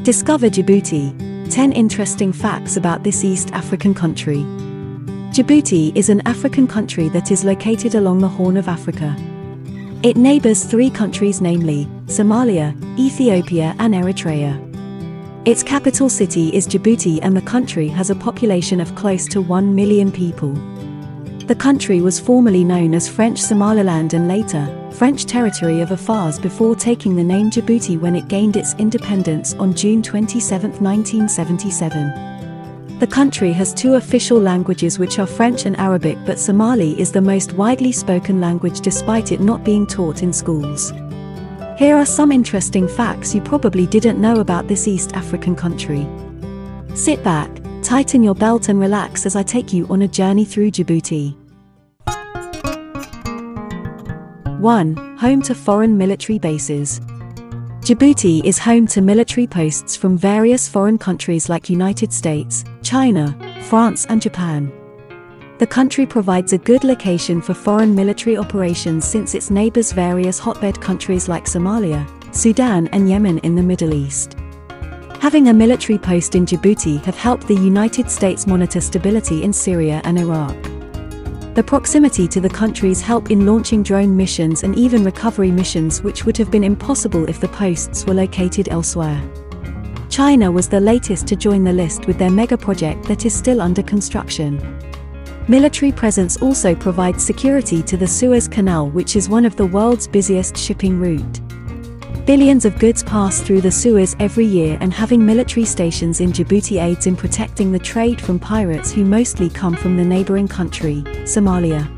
Discover Djibouti. 10 interesting facts about this East African country. Djibouti is an African country that is located along the Horn of Africa. It neighbors 3 countries, namely Somalia, Ethiopia and Eritrea. Its capital city is Djibouti, and the country has a population of close to 1 million people. The country was formerly known as French Somaliland and later, French Territory of Afars, before taking the name Djibouti when it gained its independence on June 27, 1977. The country has 2 official languages, which are French and Arabic, but Somali is the most widely spoken language despite it not being taught in schools. Here are some interesting facts you probably didn't know about this East African country. Sit back, tighten your belt and relax as I take you on a journey through Djibouti. 1. Home to foreign military bases. Djibouti is home to military posts from various foreign countries like United States, China, France and Japan. The country provides a good location for foreign military operations since it neighbors various hotbed countries like Somalia, Sudan and Yemen in the Middle East. Having a military post in Djibouti have helped the United States monitor stability in Syria and Iraq. The proximity to the countries help in launching drone missions and even recovery missions, which would have been impossible if the posts were located elsewhere. China was the latest to join the list with their mega project that is still under construction. Military presence also provides security to the Suez Canal, which is one of the world's busiest shipping route. Billions of goods pass through the Suez every year, and having military stations in Djibouti aids in protecting the trade from pirates who mostly come from the neighboring country, Somalia.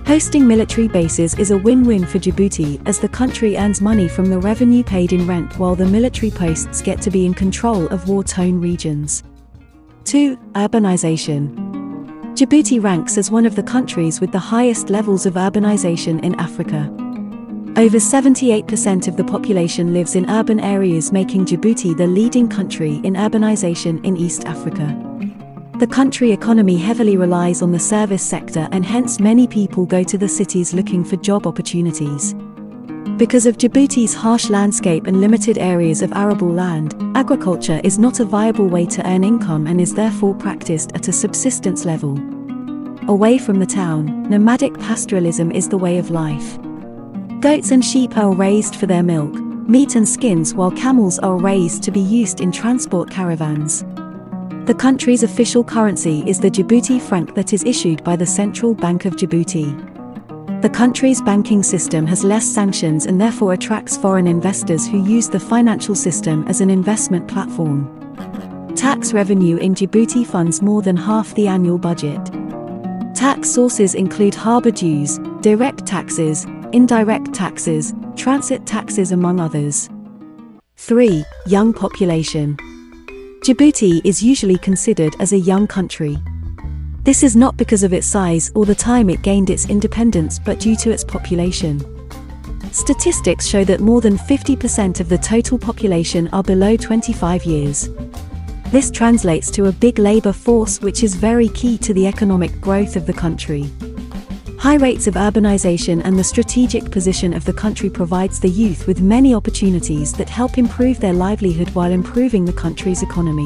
Hosting military bases is a win-win for Djibouti, as the country earns money from the revenue paid in rent while the military posts get to be in control of war-torn regions. 2. Urbanization. Djibouti ranks as one of the countries with the highest levels of urbanization in Africa. Over 78% of the population lives in urban areas, making Djibouti the leading country in urbanization in East Africa. The country economy heavily relies on the service sector, and hence many people go to the cities looking for job opportunities. Because of Djibouti's harsh landscape and limited areas of arable land, agriculture is not a viable way to earn income and is therefore practiced at a subsistence level. Away from the town, nomadic pastoralism is the way of life. Goats and sheep are raised for their milk, meat and skins, while camels are raised to be used in transport caravans. The country's official currency is the Djibouti franc that is issued by the Central Bank of Djibouti. The country's banking system has less sanctions and therefore attracts foreign investors who use the financial system as an investment platform. Tax revenue in Djibouti funds more than half the annual budget. Tax sources include harbour dues, direct taxes, indirect taxes, transit taxes among others. 3. Young population. Djibouti is usually considered as a young country. This is not because of its size or the time it gained its independence, but due to its population. Statistics show that more than 50% of the total population are below 25 years. This translates to a big labor force, which is very key to the economic growth of the country. High rates of urbanization and the strategic position of the country provides the youth with many opportunities that help improve their livelihood while improving the country's economy.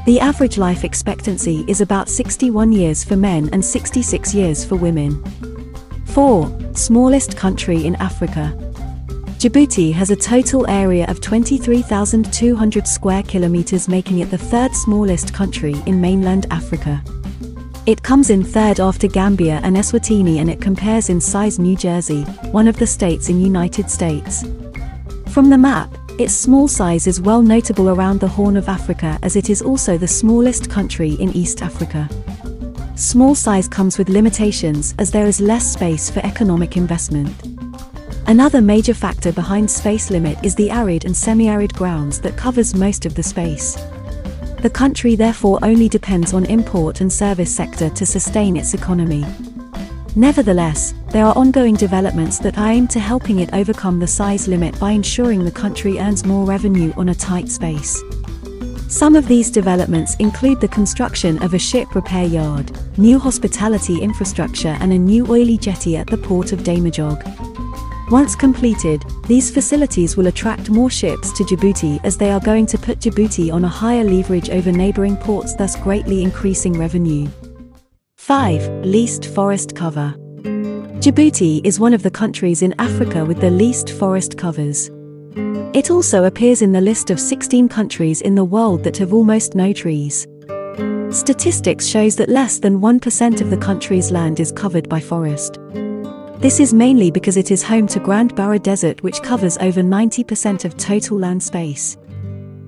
The average life expectancy is about 61 years for men and 66 years for women. 4. Smallest country in Africa. Djibouti has a total area of 23,200 square kilometers, making it the 3rd smallest country in mainland Africa. It comes in 3rd after Gambia and Eswatini, and it compares in size New Jersey, one of the states in United States. From the map, its small size is well notable around the Horn of Africa, as it is also the smallest country in East Africa. Small size comes with limitations, as there is less space for economic investment. Another major factor behind space limit is the arid and semi-arid grounds that covers most of the space. The country therefore only depends on import and service sector to sustain its economy. Nevertheless, there are ongoing developments that aim to helping it overcome the size limit by ensuring the country earns more revenue on a tight space. Some of these developments include the construction of a ship repair yard, new hospitality infrastructure and a new oily jetty at the port of Damajog. Once completed, these facilities will attract more ships to Djibouti as they are going to put Djibouti on a higher leverage over neighboring ports, thus greatly increasing revenue. 5. Least forest cover. Djibouti is one of the countries in Africa with the least forest covers. It also appears in the list of 16 countries in the world that have almost no trees. Statistics shows that less than 1% of the country's land is covered by forest. This is mainly because it is home to Grand Barra Desert, which covers over 90% of total land space.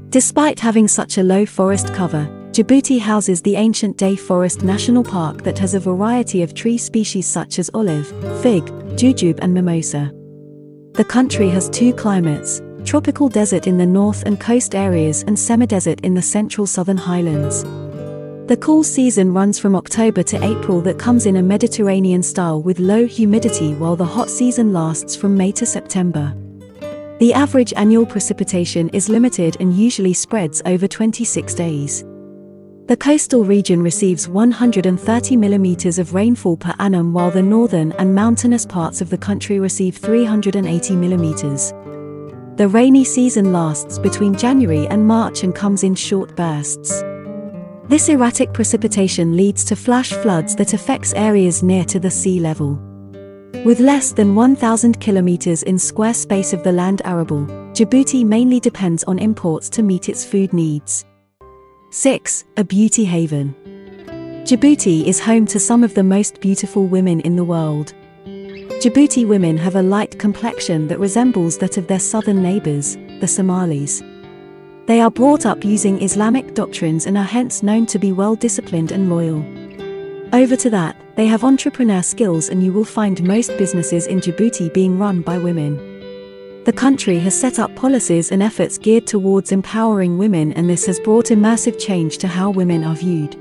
Despite having such a low forest cover, Djibouti houses the ancient Day Forest National Park that has a variety of tree species such as olive, fig, jujube and mimosa. The country has two climates: tropical desert in the north and coast areas and semi-desert in the central southern highlands. The cool season runs from October to April, that comes in a Mediterranean style with low humidity, while the hot season lasts from May to September. The average annual precipitation is limited and usually spreads over 26 days. The coastal region receives 130 millimeters of rainfall per annum, while the northern and mountainous parts of the country receive 380 millimeters. The rainy season lasts between January and March and comes in short bursts. This erratic precipitation leads to flash floods that affects areas near to the sea level. With less than 1,000 kilometers in square space of the land arable, Djibouti mainly depends on imports to meet its food needs. 6. A beauty haven. Djibouti is home to some of the most beautiful women in the world. Djibouti women have a light complexion that resembles that of their southern neighbors, the Somalis. They are brought up using Islamic doctrines and are hence known to be well-disciplined and loyal. Over to that, they have entrepreneur skills, and you will find most businesses in Djibouti being run by women. The country has set up policies and efforts geared towards empowering women, and this has brought immersive change to how women are viewed.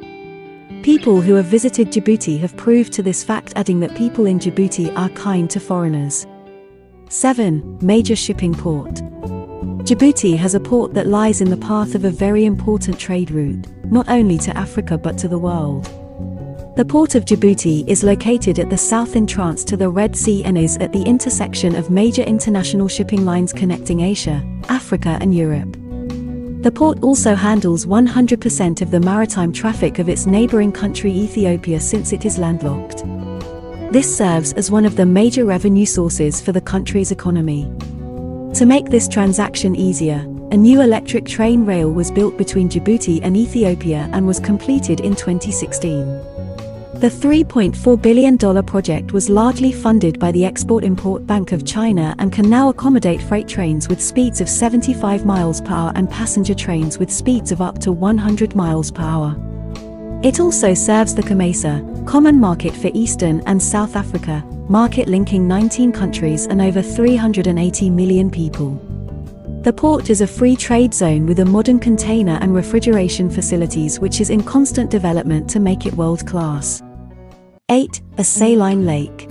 People who have visited Djibouti have proved to this fact, adding that people in Djibouti are kind to foreigners. 7. Major shipping port. Djibouti has a port that lies in the path of a very important trade route, not only to Africa but to the world. The port of Djibouti is located at the south entrance to the Red Sea and is at the intersection of major international shipping lines connecting Asia, Africa and Europe. The port also handles 100% of the maritime traffic of its neighboring country Ethiopia, since it is landlocked. This serves as one of the major revenue sources for the country's economy. To make this transaction easier, a new electric train rail was built between Djibouti and Ethiopia and was completed in 2016. The $3.4 billion project was largely funded by the Export-Import Bank of China and can now accommodate freight trains with speeds of 75 miles per hour and passenger trains with speeds of up to 100 miles per hour. It also serves the COMESA, Common Market for Eastern and South Africa, market linking 19 countries and over 380 million people. The port is a free trade zone with a modern container and refrigeration facilities, which is in constant development to make it world-class. 8. A saline lake.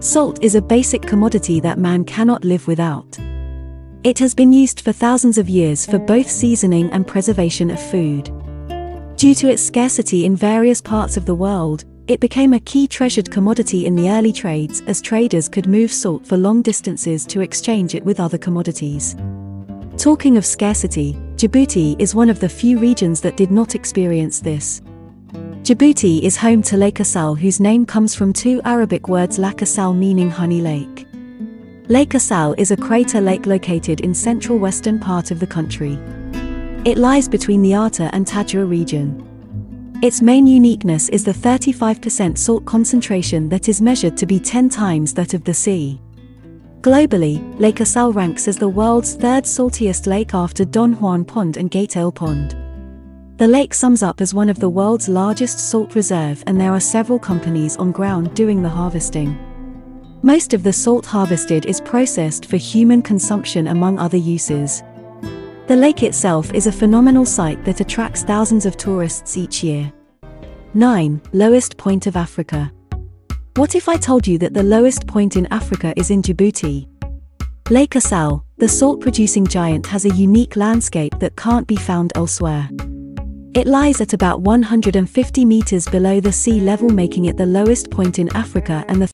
Salt is a basic commodity that man cannot live without. It has been used for thousands of years for both seasoning and preservation of food. Due to its scarcity in various parts of the world, it became a key treasured commodity in the early trades, as traders could move salt for long distances to exchange it with other commodities. Talking of scarcity, Djibouti is one of the few regions that did not experience this. Djibouti is home to Lake Assal, whose name comes from two Arabic words, Lak Assal meaning honey lake. Lake Assal is a crater lake located in central western part of the country. It lies between the Arta and Tadjoura region. Its main uniqueness is the 35% salt concentration that is measured to be 10 times that of the sea. Globally, Lake Assal ranks as the world's third saltiest lake after Don Juan Pond and Gatesale Pond. The lake sums up as one of the world's largest salt reserve, and there are several companies on ground doing the harvesting. Most of the salt harvested is processed for human consumption among other uses. The lake itself is a phenomenal sight that attracts thousands of tourists each year. 9. Lowest point of Africa. What if I told you that the lowest point in Africa is in Djibouti? Lake Assal, the salt-producing giant, has a unique landscape that can't be found elsewhere. It lies at about 150 meters below the sea level, making it the lowest point in Africa and the